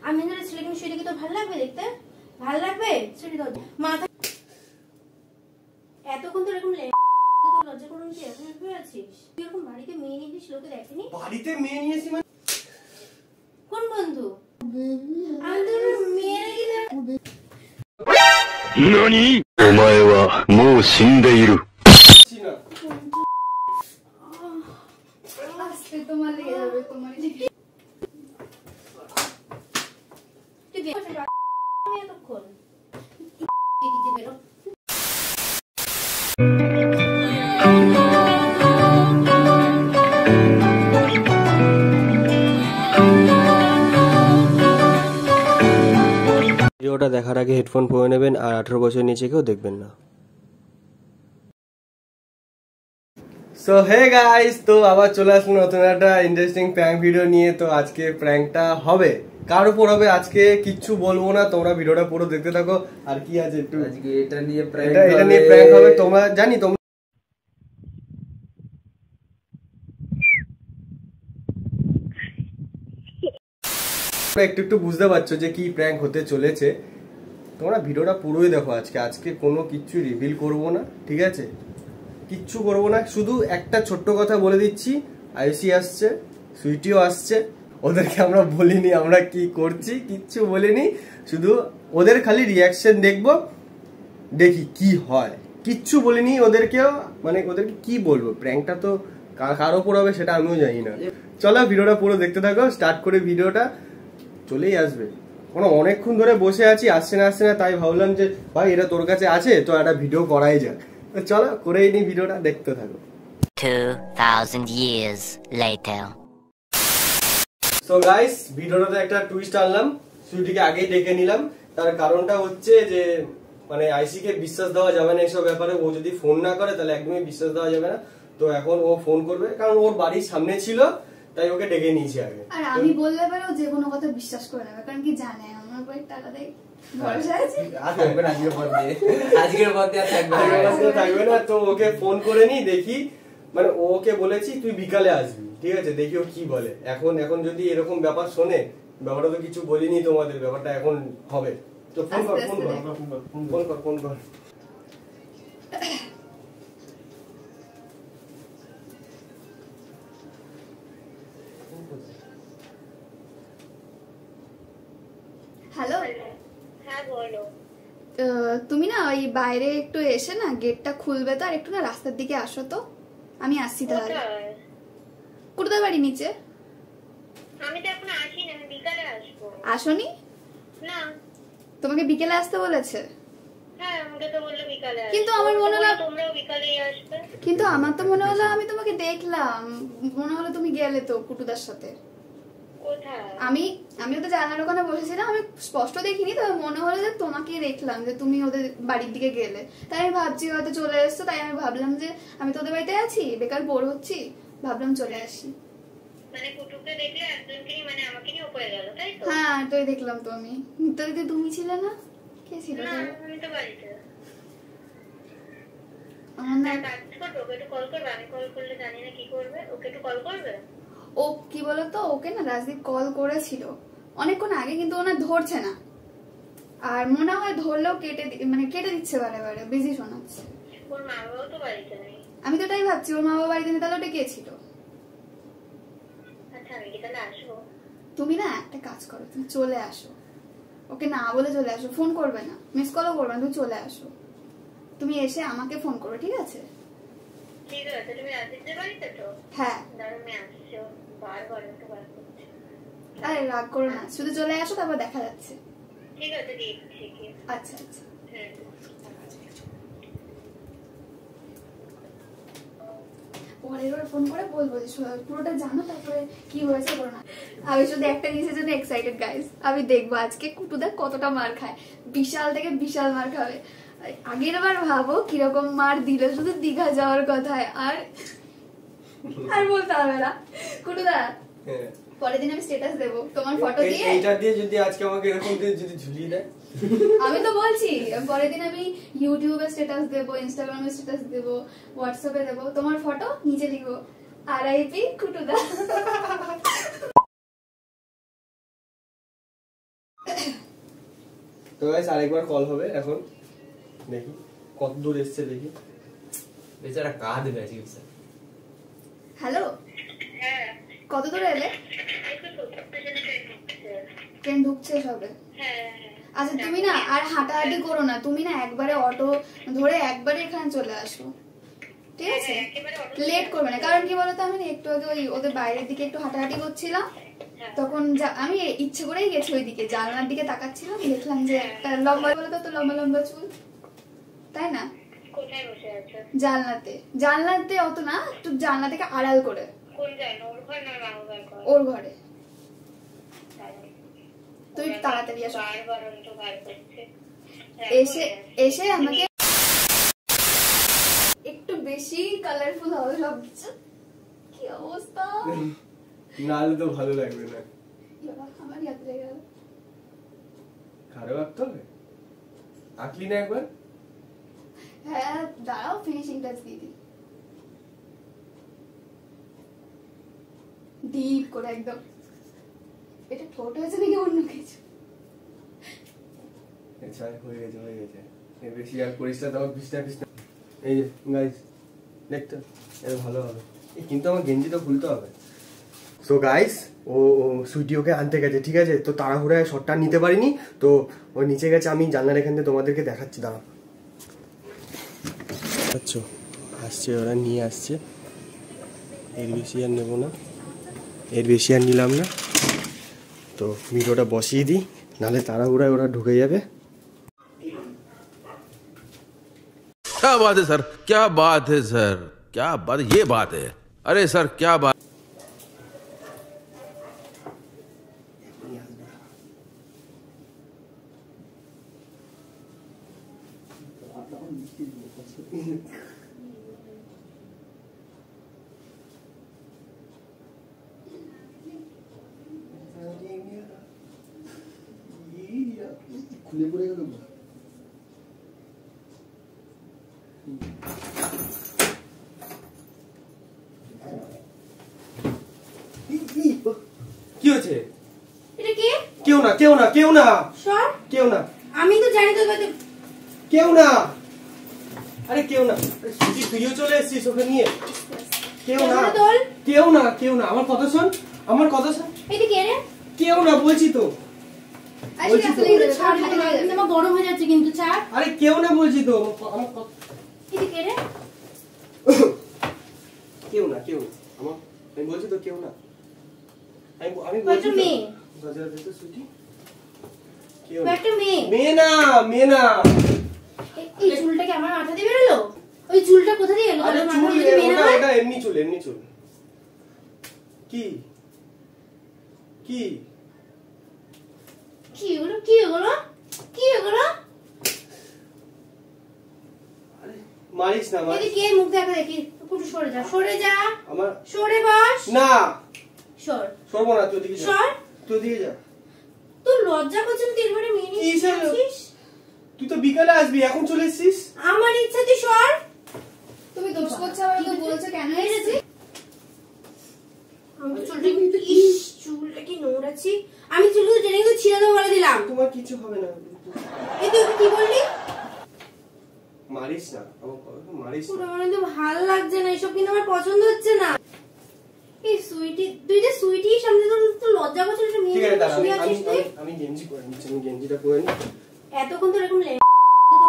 আমি না ছেলেকে শুয়ে কি তোর ভালো লাগবে দেখতে? ভালো লাগবে? সেটা দাও মাথা এতক্ষণ তো এরকম তোর লজ্জা করুন কি এখন শুয়ে আছিস? তুই এরকম বাড়িতে মেয়ে নিয়েছিস লোকে দেখেনি? বাড়িতে মেয়ে নিয়েছি মানে কোন বন্ধু? আমি তোর মেয়েরা কি নানি? ওমায়ে wa mou shindeiru. আজকে তোমার লেগে যাবে তোমার এতক্ষণ বেরো ভিডিওটা দেখার আগে হেডফোন পরে নেবেন আর 18 বছর নিচে কেউ দেখবেন না। সো হে গাইস, তো আবার চলে আসলো নতুন একটা ইন্টারেস্টিং প্র্যাঙ্ক ভিডিও নিয়ে। তো আজকে প্র্যাঙ্কটা হবে কার উপর হবে আজকে কিচ্ছু বলবো না, তোমরা ভিডিওটা পুরো দেখতে থাকো। আর কি আছে একটু আজকে এটা নিয়ে প্র্যাঙ্ক হবে, তোমরা জানি তোমরা একটু একটু বুঝতে পারছো যে কি প্র্যাঙ্ক হতে চলেছে। তোমরা ভিডিওটা পুরোই দেখো। আজকে কোনো কিচ্ছু রিভিল করব না, ঠিক আছে? কিচ্ছু করবো না, শুধু একটা ছোট্ট কথা বলে দিচ্ছি, আয়ুষি আসছে, সুইটিও আসছে। ওদেরকে আমরা বলিনি আমরা কি করছি, কিচ্ছু বলিনি, শুধু ওদের খালি রিয়াকশন দেখবো, দেখি কি হয়। কিচ্ছু বলিনি ওদেরকেও, মানে ওদেরকে কি বলবো, প্র্যাঙ্কটা তো কার ওপর হবে সেটা আমিও জানি না। চলো ভিডিওটা পুরো দেখতে থাকো, স্টার্ট করে ভিডিওটা চলেই আসবে। অনেকক্ষণ ধরে বসে আছি, আসছে না, তাই ভাবলাম যে ভাই এটা তোর কাছে আছে তো একটা ভিডিও করাই যাক। চলো করেই নি, ভিডিওটা দেখতে থাকো। 2000 years later. সো গাইস, ভিডিওটাতে একটা টুইস্ট আনলাম, সুইটিকে আগেই ডেকে নিলাম। তার কারণটা হচ্ছে যে মানে আইসিকে বিশ্বাস দেওয়া যাবে না এইসব ব্যাপারে। ও যদি ফোন না করে তাহলে একদমই বিশ্বাস দেওয়া যাবে না। তো এখন ও ফোন করবে, কারণ ওর বাড়ির সামনে ছিল, তাই ওকে ডেকে নিয়েছি আগে। আর আমি বললে পারে ও যে কোনো কথা বিশ্বাস করে নেবে, কারণ কি জানে আমার উপর টাকা দেয়, ভরসা আছে। আজকের পর থাকবে না। তো ওকে ফোন করে নি, দেখি, মানে ওকে বলেছি তুই বিকালে আসবি, ঠিক আছে? দেখি ও কি বলে। এখন যদি এরকম ব্যাপার শোনে, ব্যাপারটা তো কিছু বলিনি তোমাদের, ব্যাপারটা এখন হবে। তো ফোন কর। হ্যালো, হ্যাঁ বলো। তুমি না ওই বাইরে একটু এসে না গেটটা খুলবে তো, আর একটু না রাস্তার দিকে আসো তো, আমি আসছি তাহলে। কুড়দা বাড়ি নিচে। আমি তো এখন আসি না, আমি বিকালে আসবো। আসোনি? না। তোমাকে বিকেলে আসতে বলেছে? হ্যাঁ, আমাকে তো বললো বিকালে আসবে। কিন্তু আমার মনে হলো তোমরাও বিকালেই আসবে। কিন্তু আমার তো মনে হলো আমি তোমাকে দেখলাম, মনে হলো তুমি গেলে তো কুটুদার সাথে। কোথায়? আমিও তো জানালার ওখানে বসেছিলাম, আমি স্পষ্ট দেখিনি, তবে মনে হলো যে তোমাকে দেখলাম যে তুমি ওদের বাড়ির দিকে গেলে। তাই আমি ভাবছি হয়তো চলে এসছো, তাই আমি ভাবলাম যে আমি তো ওদের বাড়িতে আছি, বেকার বোর হচ্ছি, ভাবলাম চলে আসি। মানে কুটুকে দেখলে একজনকে মানে আমাকে নিয়ে উপরে গেল, তাই তো? হ্যাঁ, তোই দেখলাম তো আমি। তোর কি তুমি ছিলে না? কে ছিল? না, আমি তো বাড়িতে। আমার না কাজ করবে, ওকে একটু কল করবে। আমি কল করলে জানি না কি করবে, ওকে একটু কল করবে। ও কি বলতো, ওকে না রাজদীপ কল করেছিল অনেকক্ষণ আগে, কিন্তু ওনা ধরছে না, আর মনে হয় ধরলেও কেটে দিচ্ছে বারে বারে, বিজি শোনাচ্ছে। ওর মা বাবাও তো বাড়িতে নেই। আমি তো তাই ভাবছি ওর মা বাবা বাড়িতে নেই, তাহলে ওটা কে ছিল? আচ্ছা, আমি কি তাহলে আসবো? তুমি না একটা কাজ করো, তুমি চলে আসো, ওকে না বলে চলে আসো, ফোন করবে না, মিস কলও করবে না, তুমি চলে আসো। তুমি এসে আমাকে ফোন করো, ঠিক আছে? ঠিক আছে। তুমি রাজদীপদের বাড়িতে তো? হ্যাঁ। দাঁড়াও, আমি আসছি। বারবার একটু বার করছি। আরে রাগ করো না, শুধু চলে আসো, তারপর দেখা যাচ্ছে। ঠিক আছে, দেখছি কি। আচ্ছা আচ্ছা। পরের ফোন করে বলবো যে পুরোটা জানো, তারপরে কি হয়েছে বলো না। আমি শুধু একটা জিনিসের জন্য এক্সাইটেড গাইস, আমি দেখবো আজকে কুটুদা কতটা মার খায়। বিশাল থেকে বিশাল মার খাবে। আগের বার ভাবো কিরকম মার দিল শুধু দীঘা যাওয়ার কথায়, আর বলতে হবে না। কুটুদা পরের দিন আমি স্ট্যাটাস দেবো তোমার ফটো দিয়ে। এইটা দিয়ে যদি আজকে আমাকে এরকম দিয়ে যদি ঝুলিয়ে দেয়, আমি তো বলছি পরের দিন আমি ইউটিউবে স্ট্যাটাস দেবো, ইনস্টাগ্রামে স্ট্যাটাস দেবো, হোয়াটসঅ্যাপে দেবো, তোমার ফটো নিচে লিখবো RIP কুটুদা। তো গাইস আরেকবার কল হবে এখন, দেখি কত দূর এসছে দেখি। বেচারা কাঁদে বেঁচে গেছে। হ্যালো, কত দূরে এলে? ট্রেন ঢুকছে সবে। আচ্ছা তুমি না আর হাঁটাহাঁটি করো না, তুমি না একবারে অটো ধরে একবারে এখানে চলে আসো, ঠিক আছে? লেট করবে না, কারণ কি বলতো আমি না একটু আগে ওই ওদের বাইরের দিকে একটু হাঁটাহাঁটি করছিলাম, তখন আমি ইচ্ছে করেই গেছি ওইদিকে, জানলার দিকে তাকাচ্ছিলাম, দেখলাম যে একটা লম্বা, বলতো তো লম্বা লম্বা চুল, তাই না? কোথায় বসে আছে? জানলাতে। জানলাতে অত না, একটু জানলা থেকে আড়াল করে। কোন জায়গা? ওর ঘর না মামুর ঘর? ওর ঘরে। তুই তাড়াতাড়ি আসো। বারবার অন্ত বার করছে। এসে এসে আমাকে একটু বেশি কালারফুল হবে সব কিছু। কি অবস্থা! নাহলে তো ভালো লাগবে না। বাবা আমার হাত লেগে গেল। খারাপ আঁকতে হবে, আঁকলি না একবার? হ্যাঁ দাঁড়াও, ফিনিশিং টাচ দিয়ে দিই ডিপ করে একদম। এটা ঠোঁট হয়েছে নাকি অন্য কিছু? আচ্ছা হয়ে গেছে হয়ে গেছে, এর বেশি আর করিস না, তোমার বিছনা বিছনা। এই যে গাইস দেখতে এটা ভালো হবে, কিন্তু আমার গেঞ্জিটা খুলতে হবে। সো গাইস ও সুইটি ওকে আনতে গেছে, ঠিক আছে? তো তাড়াহুড়ায় শটটা নিতে পারিনি, তো ও নিচে গেছে, আমি জানলার এখান থেকে তোমাদেরকে দেখাচ্ছি, দাঁড়াও। আচ্ছা আসছে, ওরা নিয়ে আসছে, এর বেশি আর নেবো না, এর বেশি আর নিলাম না। তো ভিডিওটা বসিয়ে দিই, নাহলে তাড়াহুড়ায় ওরা ঢুকে যাবে। क्या बात है सर, क्या बात है सर, क्या बात, ये बात है, अरे सर क्या बात। খুলে পড়ে গেল। কি হচ্ছে? এটা কে? কেউ না কেউ না কেউ না সর। কেউ না, আমি তো জানি তো কেউ না, আরে কেউ না। তুই তুইও চলে এসেছিস ওকে নিয়ে? কেউ না কেউ না কেউ না, আমার কথা শোন, আমার কথা শোন। এটা কে রে? কেউ না বলছি তো, বলছি তো। ছাড়, আমার গরম হয়ে যাচ্ছে কিন্তু ছাড়। আরে কেউ না বলছি তো, আমার কথা। এটা কে রে? কেউ না কেউ না, আমার আমি বলছি তো কেউ না, আমি বলছি একটা মেয়ে। বাজার দিতে সুইটি, কেউ একটা মেয়ে। মেয়ে না মেয়ে না। এই চুলটা কি আমার মাথা দিয়ে বেরোলো? ওই চুলটা কোথা দিয়ে এলো? আরে আমার চুল মাথা দিয়ে মেয়ে না? ওটা এমনি চুল এমনি চুল। কি কি কি এগুলো? কি এগুলো? কি এগুলো? আরে মারিস না মারিস। এদিকে মুখ দেখা দেখি, একটু সরে যা, সরে যা, আমার সরে বস। না সর। সরবো না, তুই দিকে যা, সর। তুই দিকে যা। তুই লজ্জা করছিস তুই এবারে মেয়ে নিয়ে কিসের? আসছিস? তুই তো বিকালে আসবি, এখন চলে এসেছিস। আমার ইচ্ছা, তুই সর। তুমি দোষ করছো, আমাকে বলছো কেন এসেছি? আমার চুলটা কিন্তু চুলটা কি নোংরাচ্ছি। আমি চুলগুলো টেনে কিন্তু ছিঁড়ে দেবো বলে দিলাম। তোমার কিছু হবে না। এই তুই কি বললি? মারিস না আমার কথা, মারিস না। পুরো আমার কিন্তু ভালো লাগছে না, এসব কিন্তু আমার পছন্দ হচ্ছে না। এই সুইটি, তুই যে সুইটি সামনে তো লজ্জা করছিস, একটা মেয়ে ঠিক আছে দাঁড়া, শুয়ে আছিস তুই। আমি গেঞ্জি পরে নিচ্ছি, আমি গেঞ্জিটা পরে নি। এতক্ষণ তো এরকম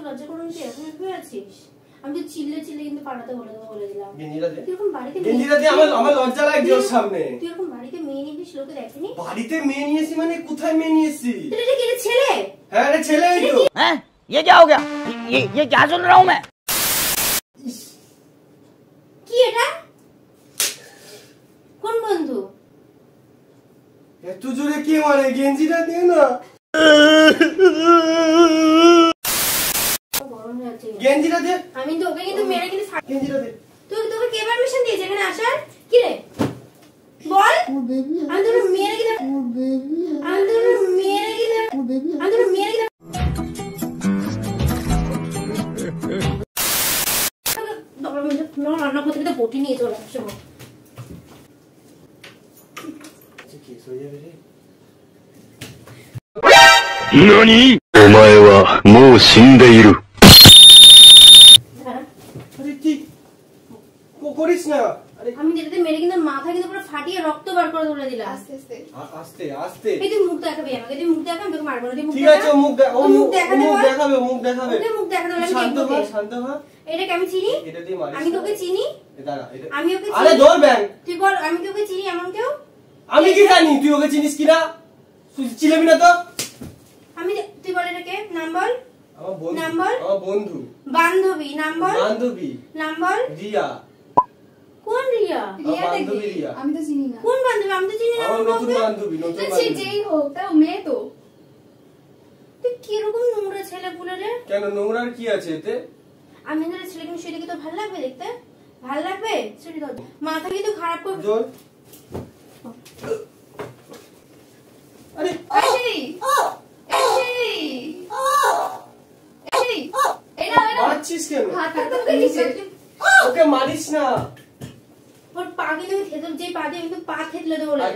লজ্জা করুন তুই এখন শুয়ে আছিস। আমি তো চিল্লে চিল্লে কিন্তু পাড়াতে বলে দেবো বলে দিলাম। গেঞ্জিটা দে, তুই এরকম বাড়িতে গেঞ্জিটা দে, আমার লজ্জা লাগছে ওর সামনে। তুই এরকম বাড়িতে মেয়ে নিয়ে এসে লোকে দেখেনি? বাড়িতে মেয়ে নিয়েছি মানে কোথায় মেয়ে নিয়েছি? তুই এটা কি রে ছেলে? হ্যাঁ রে ছেলেই তো। हैं? ये क्या हो गया? ये क्या सुन रहा हूँ मैं? কি এটা? কোন বন্ধু? এত জোরে কে মারে? গেঞ্জিটা দে না। গরম হয়ে যাচ্ছে। গেঞ্জিটা দে, আমি তো ওকে কিন্তু মেরে কিন্তু গেঞ্জিটা দে। তোকে কে পারমিশন দিয়েছে এখানে আসার? কি রে বল? আমি তোর মেরে কি আমি তোর মেরে কি আমি তোর মেরে কি রান্না করতে গিয়ে বটি নিয়ে চলে আসছে। কেস হয়ে যাবে রে। NANI お前はもう死んでいる。 আরে কি করিস না? আরে আমি যেটাতে মেরে কিন্তু মাথা কিন্তু পুরো ফাটিয়ে রক্ত বার করে তুলে দিলাম। আস্তে আস্তে আস্তে আস্তে। এই তুই মুখ দেখাবি আমাকে, তুই মুখ দেখা, আমি তোকে মারবো না। তুই মুখ ঠিক আছে, মুখ দেখাবে, মুখ দেখাবে। মুখ দেখাতে বলে আমি শান্ত দেখবো। হ, শান্ত হ। এটাকে আমি চিনি? এটা দিয়ে মারিস। আমি তোকে চিনি? দাঁড়া, এটা আমি ওকে আরে চিনি? ধর ব্যাং। তুই বল আমি তোকে চিনি এমন কেউ? আমি কি জানি তুই ওকে চিনিস কিনা? তুই চিনবি না তো? আমি তুই বল এটাকে নাম বল। আমার বন্ধু, নাম বল। আমার বন্ধু। বান্ধবী নাম বল। বান্ধবী। নাম বল। রিয়া। কোন রিয়া? রিয়াটা কে? বান্ধবী রিয়া। আমি তো চিনি না। কোন বান্ধবী? আমি তো চিনি না। আমার নতুন বান্ধবী, নতুন সে বান্ধবী। যেই হোক তাও মেয়ে তো। তুই কিরকম নোংরা ছেলে পুলে রে? কেন নোংরার কি আছে এতে? আমি ধরে ছেলেকে সেটা কি তো ভালো লাগবে দেখতে? ভালো লাগবে? সেটা তো মাথা কি তো খারাপ করবে? জোর। আরে এই এই না মারছিস কেন? হাতটা তো কেটেছে। ওকে মারিস না। ওর পা কিন্তু থেতল, যে পা দিয়ে আমি তো পা থেতলে দেবো বলে।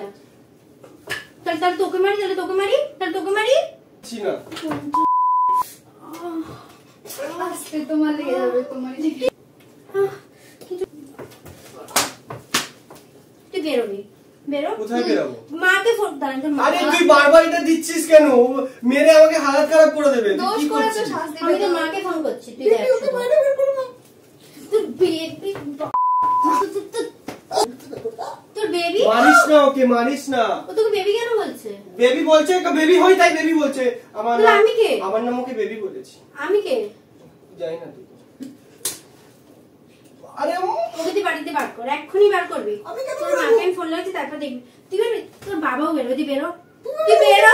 তাহলে তোকে মারি, তাহলে তোকে মারি, তাহলে তোকে মারি। ছি না। আস্তে তোমার লেগে যাবে, তোমার লেগে। তুই বেরোবি, বেরো। কোথায় বেরোবো? মাকে ফোন দাঁড়ান। আরে তুই বারবার এটা দিচ্ছিস কেন? মেরে আমাকে হালাত খারাপ করে দেবে। তুই দোষ কি করেছো, করছিস? শাস্তি আমি তো পেতে মাকে ফোন করছি, তুই দেখ। ওকে মারো, বের করো না। তোর বেবি, তোর বেবি, মারিস না ওকে, মারিস না। ও তোকে বেবি কেন বলছে? বেবি বলছে, বেবি হই তাই বেবি বলছে। আমার তাহলে আমি কে? আমার নাম ওকে বেবি বলেছি। আমি কে? জানি না তুই। আরে ওকে তুই বাড়িতে বার কর, এক্ষুনি বার করবি। তোর মাকে আমি ফোন লাগছি, তারপর দেখবি। তুই বেরোবি, তোর বাবাও বেরোবে, তুই বেরো, তুই বেরো।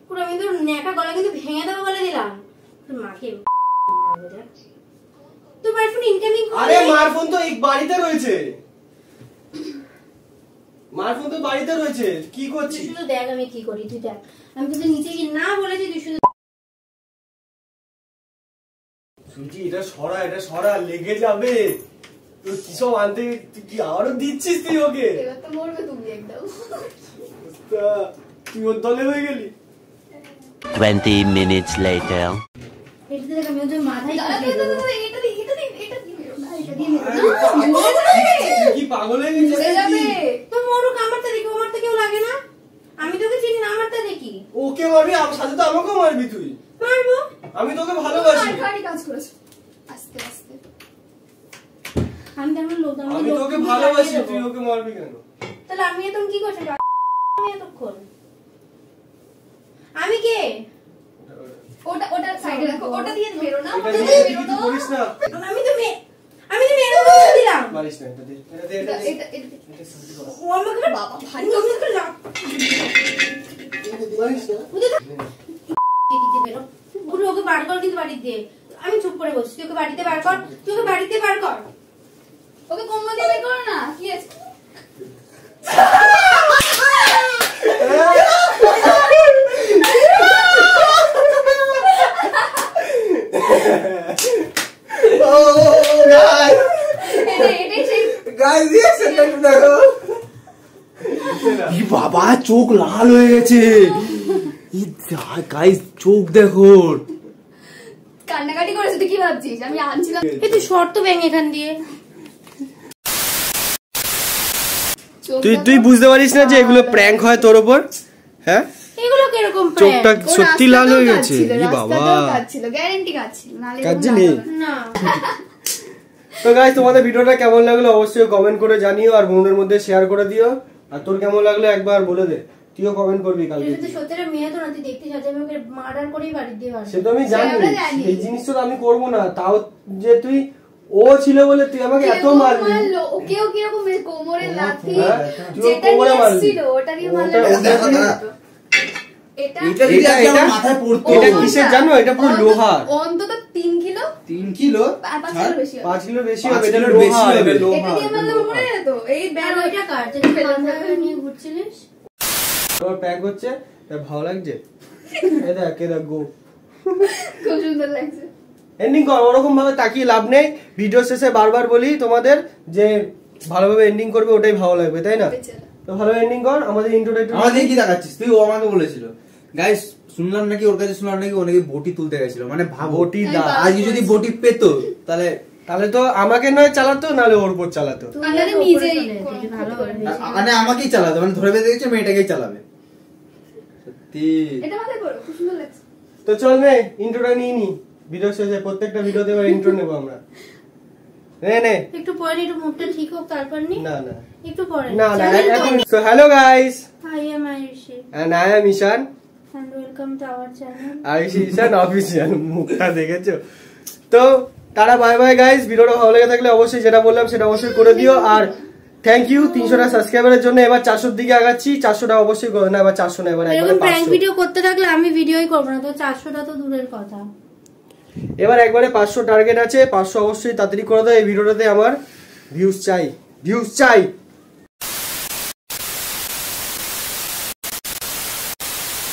পুরো আমি তোর নেকা গলা কিন্তু ভেঙে দেবো বলে দিলাম। তোর মাকে তোর বাড়ির ফোন ইনকামিং। আরে মার ফোন তো এই বাড়িতে রয়েছে। মার ফোন তো বাড়িতে রয়েছে। কি করছিস? শুধু দেখ আমি কি করি, তুই দেখ। আমি তোকে নিচে গিয়ে না বলেছি, তুই শুধু সুজি এটা সরা লেগে যাবে। তুই কি সব আনতে, তুই কি আরো দিচ্ছিস তুই ওকে? এবার তো মরবে তুমি একদম। তুই ওর দলে হয়ে গেলি। 20 minutes later. এটাতে দেখ আমি ওদের মাথায় দাঁড়া, ঠুকে দেবো। দাঁড়া, এটা দিয়ে মেরো না, এটা দিয়ে মেরো না। তুই কি পাগল হয়ে গেছিস মরে যাবে। নাকি? তো মরুক, আমারটা দেখি, ওমারটা কেউ লাগে না। আমি তোকে চিনি না, আমারটা দেখি। ওকে মারবি, আমার সাথে তো আমাকেও মারবি তুই। মারবো। আমি তোকে ভালোবাসি। মারখানি কাজ করেছো। আস্তে আস্তে। আমি তেমন লোক, আমি তোকে ভালোবাসি, তুই ওকে মারবি কেন? তাহলে আমি এতক্ষণ কি করছি? আমি এতক্ষণ আমি কে? ওটা সাইডে রাখো, ওটা দিয়ে মেরো না, এটা ওটা দিয়ে দিয়ে তুই মেরো কিছু না। করিস না। আমি তো মেরে বলে দিলাম। মারিস না, এটা দে, এটা দে, এটা এটা দে। এটা এটা শান্তি কর। ও আমাকে বাবা ভাই। আমি ওকে লাভ মারিস না। ওদের দিতে বেরো। পুরো ওকে বার কর কিন্তু বাড়িতে দিয়ে। আমি চুপ করে বসছি, তুই ওকে বাড়িতে বার কর, তুই ওকে বাড়িতে বার কর। ওকে কম্বল দিয়ে বের করো না, কি আছে? এটাই সেই গাইস রিঅ্যাকশন দেখো। এই বাবা চোখ লাল হয়ে গেছে। এই গাইস চোখ দেখো। কান্নাকাটি করেছে, তুই কি ভাবছিস আমি আনছিলাম? এই তুই শর্ত ব্যাং এখান দিয়ে। তুই বুঝতে পারিস না যে এগুলো প্র্যাঙ্ক হয় তোর উপর? হ্যাঁ, এগুলো কিরকম চোখটা prank? সত্যি লাল হয়ে গেছে। এই বাবা গ্যারান্টি কাজ ছিল, নালে কাজ এরকম নেই। লাগাবে না। না তো গাইস তোমাদের ভিডিওটা কেমন লাগলো অবশ্যই কমেন্ট করে জানিও, আর বন্ধুদের মধ্যে শেয়ার করে দিও। আর তোর কেমন লাগলো একবার বলে দে, তুইও কমেন্ট করবি কালকে। তুই সত্যি মেয়ে তো না, তুই দেখতে চাচ্ছি আমি ওকে মার্ডার করেই বাড়ি দিয়ে বার। সে তো আমি জানি, আমরা জানি। এই জিনিসটা তো আমি করবো না। তাও যে তুই ও ছিল বলে তুই আমাকে এত কেউ মারলি। মারলো, ওকেও কিরকম কোমরে লাথি, হ্যাঁ, তুইও যেটা কোমরে নিয়ে মারলি। এসেছিল ওটা দিয়ে মারলে ওটা- বেশি ওটা- ভালো হতো। এটা এটা মাথায় পড়তো। এটা কিসের জানো? এটা পুরো লোহার। অন্তত 3 কিলো 3 কিলো 5 কিলো বেশি হবে। 5 কিলো বেশি 5 হবে। এটা কিলোর লোহা, বেশি হবে। এটা লোহা, এটা দিয়ে মারলে এটা উপরে লোহা। যেত। এই আর ব্যাগ ওইটা কার? তুই মাথা নিয়ে ঘুরছিলিস? তোর প্যাক হচ্ছে, তা ভালো লাগছে? এ দেখ গো। খুব সুন্দর লাগছে। এন্ডিং কর, ওরকম ভাবে তাকিয়ে লাভ নেই। ভিডিও শেষে বারবার বলি তোমাদের যে ভালোভাবে এন্ডিং করবে, ওটাই ভালো লাগবে, তাই না? বেচারা। তো ভালো এন্ডিং কর। আমাদের ইন্ট্রোটা একটু আমাদের কি দেখাচ্ছিস তুই? ও আমাকে বলেছিল গাইস শুনলাম নাকি ওর কাছে অনেকে বটি তুলতে গেছিল, মানে ভাবো বটি দা আজকে যদি বটি পেতো তাহলে তাহলে তো আমাকে নয় চালাতো, নাহলে ওর উপর চালাতো। আলাদা নিজেই ভালো করে মানে আমাকেই চালাতো, মানে ধরে বেঁধে গেছে মেয়েটাকেই চালাবে। সত্যি এটা মাথায় পড়ো, খুব সুন্দর লাগছে। তো চল নে ইন্ট্রোটা নিয়ে নি, ভিডিও শেষে প্রত্যেকটা ভিডিওতে এবার ইন্ট্রো নেবো আমরা। নে একটু পরে একটু মুখটা ঠিক হোক তারপর নি। না না একটু পরে না না এখন। So hello guys, I am Ayushi and I am Ishan and welcome to our channel. Ayushi Ishan official. মুখটা দেখেছো তো? Tata bye bye guys. ভিডিওটা ভালো লেগে থাকলে অবশ্যই যেটা বললাম সেটা অবশ্যই করে দিও। আর থ্যাংক ইউ 300টা সাবস্ক্রাইবারের জন্য। এবার 400 দিকে আগাচ্ছি। 400টা অবশ্যই না, এবার 400 না, এবার একবারে এরকম প্র্যাঙ্ক 500। ভিডিও করতে থাকলে আমি ভিডিওই করব না, তো 400টা তো দূরের কথা। এবার একবারে 500 টার্গেট আছে। 500 অবশ্যই তাড়াতাড়ি করে দাও। এই ভিডিওটাতে আমার ভিউজ চাই, ভিউজ চাই।